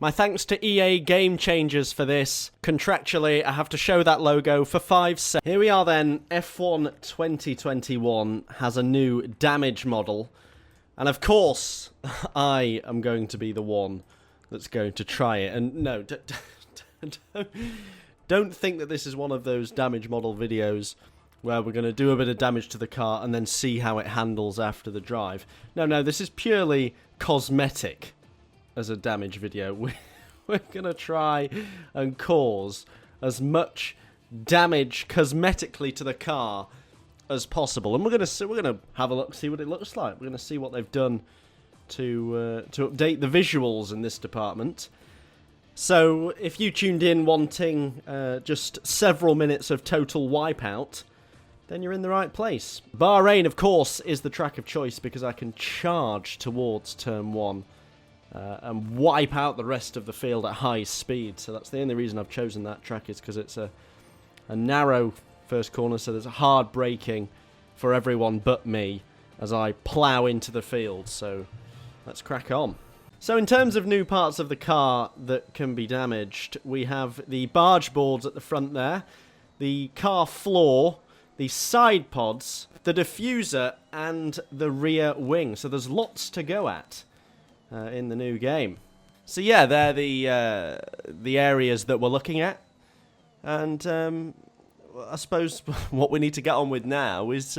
My thanks to EA Game Changers for this. Contractually, I have to show that logo for 5 seconds. Here we are then. F1 2021 has a new damage model. And of course, I am going to be the one that's going to try it. And no, don't think that this is one of those damage model videos where we're going to do a bit of damage to the car and then see how it handles after the drive. No, this is purely cosmetic as a damage video. We're going to try and cause as much damage cosmetically to the car as possible. And we're going to have a look, see what it looks like. We're going to see what they've done to update the visuals in this department. So if you tuned in wanting just several minutes of total wipeout, then you're in the right place. Bahrain, of course, is the track of choice because I can charge towards turn 1 and wipe out the rest of the field at high speed. So that's the only reason I've chosen that track, is because it's a narrow first corner, so there's a hard braking for everyone but me as I plough into the field. So let's crack on. So in terms of new parts of the car that can be damaged, we have the barge boards at the front there, the car floor, the side pods, the diffuser, and the rear wing. So there's lots to go at in the new game. So yeah, they're the areas that we're looking at. And I suppose what we need to get on with now is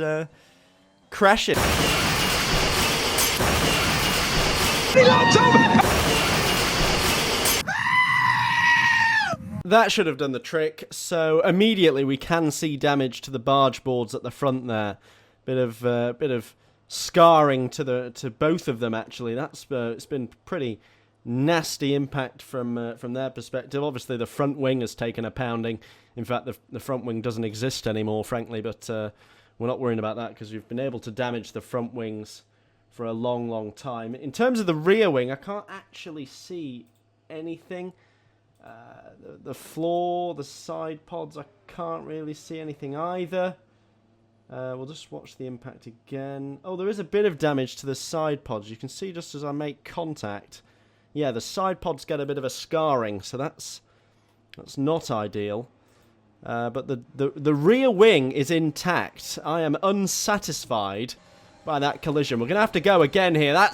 crashing. That should have done the trick. So immediately we can see damage to the barge boards at the front there. Bit of scarring to both of them actually. That's it's been pretty nasty impact from their perspective. Obviously the front wing has taken a pounding. In fact, the front wing doesn't exist anymore, frankly. But we're not worrying about that because we've been able to damage the front wings for a long time. In terms of the rear wing, I can't actually see anything. The floor, the side pods, I can't really see anything either. We'll just watch the impact again. Oh, there is a bit of damage to the side pods. You can see just as I make contact. Yeah, the side pods get a bit of a scarring, so that's not ideal. But the rear wing is intact. I am unsatisfied by that collision. We're going to have to go again here. That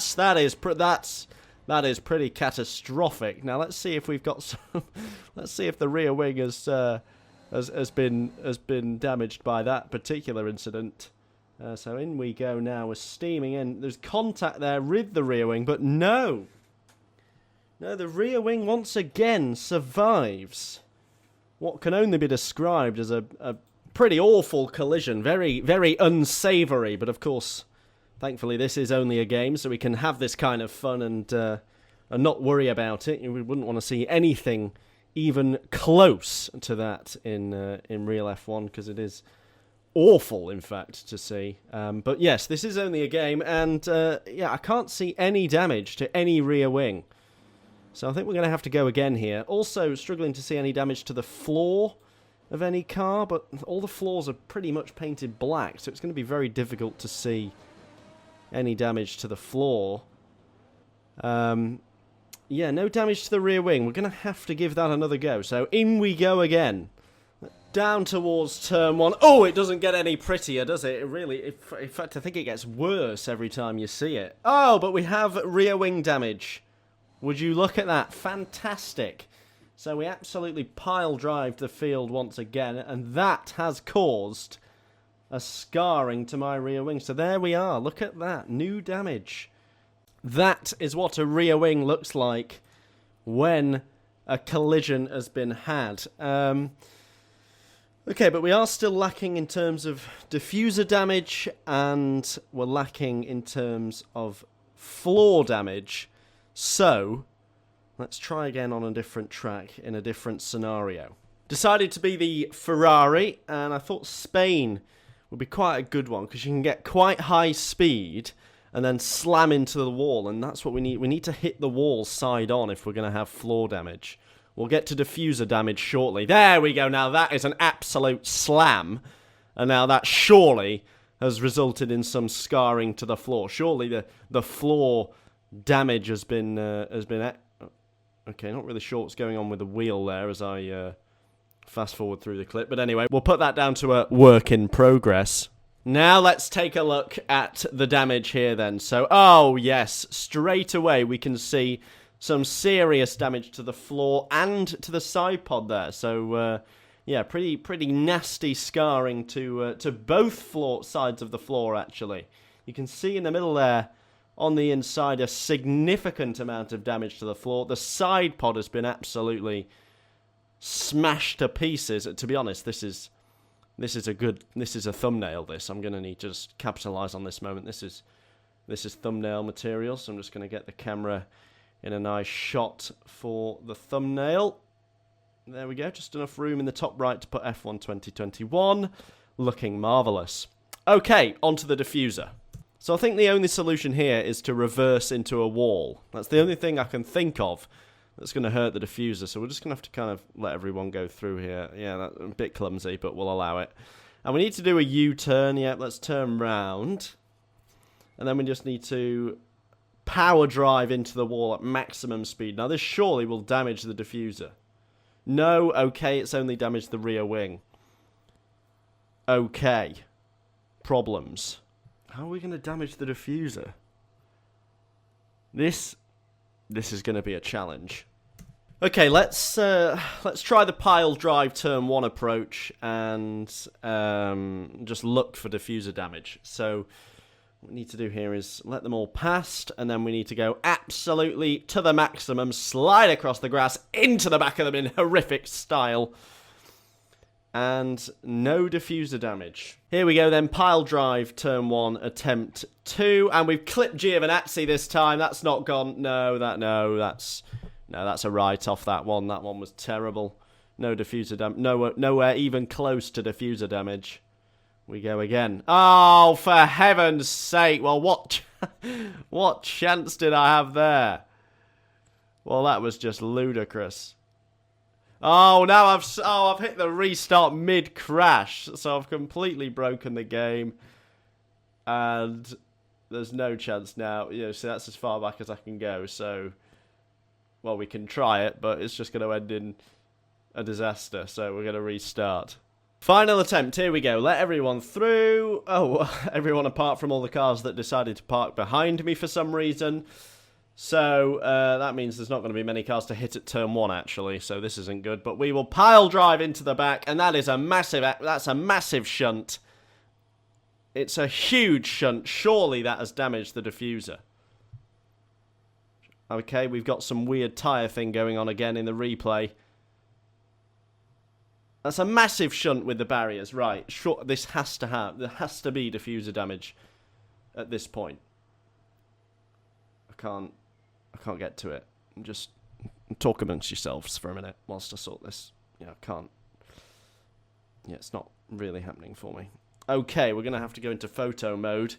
is pretty catastrophic. Now let's see if we've got some. Let's see if the rear wing has been damaged by that particular incident. So in we go now. We're steaming in. There's contact there with the rear wing, but no, the rear wing once again survives what can only be described as a pretty awful collision. Very unsavoury, but of course, thankfully, this is only a game, so we can have this kind of fun and not worry about it. We wouldn't want to see anything even close to that in real F1, because it is awful, in fact, to see. But yes, this is only a game, and yeah, I can't see any damage to any rear wing. So I think we're going to have to go again here. Also, struggling to see any damage to the floor of any car, but all the floors are pretty much painted black, so it's going to be very difficult to see any damage to the floor. Yeah, no damage to the rear wing. We're going to have to give that another go. So in we go again. Down towards turn 1. Oh, it doesn't get any prettier, does it? It really, in fact, I think it gets worse every time you see it. Oh, but we have rear wing damage. Would you look at that? Fantastic. So we absolutely pile drive the field once again, and that has caused a scarring to my rear wing. So there we are. Look at that. New damage. That is what a rear wing looks like when a collision has been had. Okay, but we are still lacking in terms of diffuser damage, and we're lacking in terms of floor damage. So let's try again on a different track in a different scenario. Decided to be the Ferrari, and I thought Spain would be quite a good one because you can get quite high speed and then slam into the wall, and that's what we need. We need to hit the wall side on if we're going to have floor damage. We'll get to diffuser damage shortly. There we go. Now that is an absolute slam, and now that surely has resulted in some scarring to the floor. Surely the floor damage has been Okay, not really sure what's going on with the wheel there as I fast forward through the clip. But anyway, we'll put that down to a work in progress. Now let's take a look at the damage here then. So, oh yes, straight away we can see some serious damage to the floor and to the side pod there. So, yeah, pretty nasty scarring to both sides of the floor, actually. You can see in the middle there, on the inside, a significant amount of damage to the floor. The side pod has been absolutely smashed to pieces. To be honest, this is a thumbnail. I'm going to need to just capitalize on this moment. This is thumbnail material, so I'm just going to get the camera in a nice shot for the thumbnail. There we go, just enough room in the top right to put F1 2021. Looking marvellous. Okay, onto the diffuser. So I think the only solution here is to reverse into a wall. That's the only thing I can think of that's going to hurt the diffuser. So we're just going to have to kind of let everyone go through here. Yeah, that's a bit clumsy, but we'll allow it. And we need to do a U-turn. Yep, let's turn round. And then we just need to power drive into the wall at maximum speed. Now this surely will damage the diffuser. No, okay, it's only damaged the rear wing. Okay. Problems. How are we going to damage the diffuser? This is going to be a challenge. Okay, let's try the pile drive turn 1 approach and just look for diffuser damage. So what we need to do here is let them all past, and then we need to go absolutely to the maximum, slide across the grass into the back of them in horrific style. And no diffuser damage. Here we go then, pile drive, turn 1, attempt 2. And we've clipped Giovinazzi this time. That's not gone. No, that's a write-off, that one. That one was terrible. No diffuser damage. Nowhere even close to diffuser damage. We go again. Oh, for heaven's sake. Well, what chance did I have there? Well, that was just ludicrous. Oh, now I've hit the restart mid-crash, so I've completely broken the game, and there's no chance now. You know, so that's as far back as I can go. So, well, we can try it, but it's just going to end in a disaster. So we're going to restart. Final attempt. Here we go. Let everyone through. Oh, everyone apart from all the cars that decided to park behind me for some reason. So, that means there's not going to be many cars to hit at turn 1, actually, so this isn't good. But we will pile drive into the back, and that's a massive shunt. It's a huge shunt. Surely that has damaged the diffuser. Okay, we've got some weird tyre thing going on again in the replay. That's a massive shunt with the barriers. Right, sure, there has to be diffuser damage at this point. I can't get to it. Just talk amongst yourselves for a minute whilst I sort this. Yeah, I can't. Yeah, it's not really happening for me. Okay, we're going to have to go into photo mode.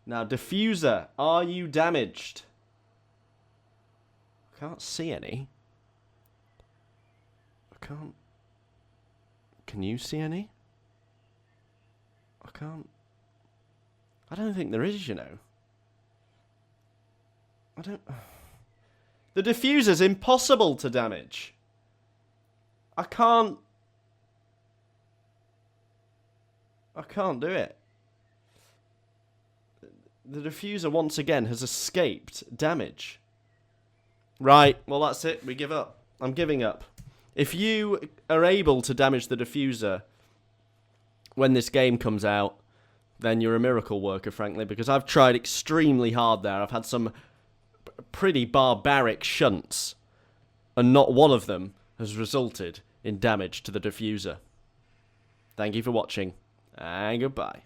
Now, diffuser, are you damaged? I can't see any. I can't. Can you see any? I can't. I don't think there is, you know. The diffuser's impossible to damage. I can't do it. The diffuser once again has escaped damage. Right, well that's it. We give up. I'm giving up. If you are able to damage the diffuser when this game comes out, then you're a miracle worker, frankly, because I've tried extremely hard there. I've had some pretty barbaric shunts, and not one of them has resulted in damage to the diffuser. Thank you for watching, and goodbye.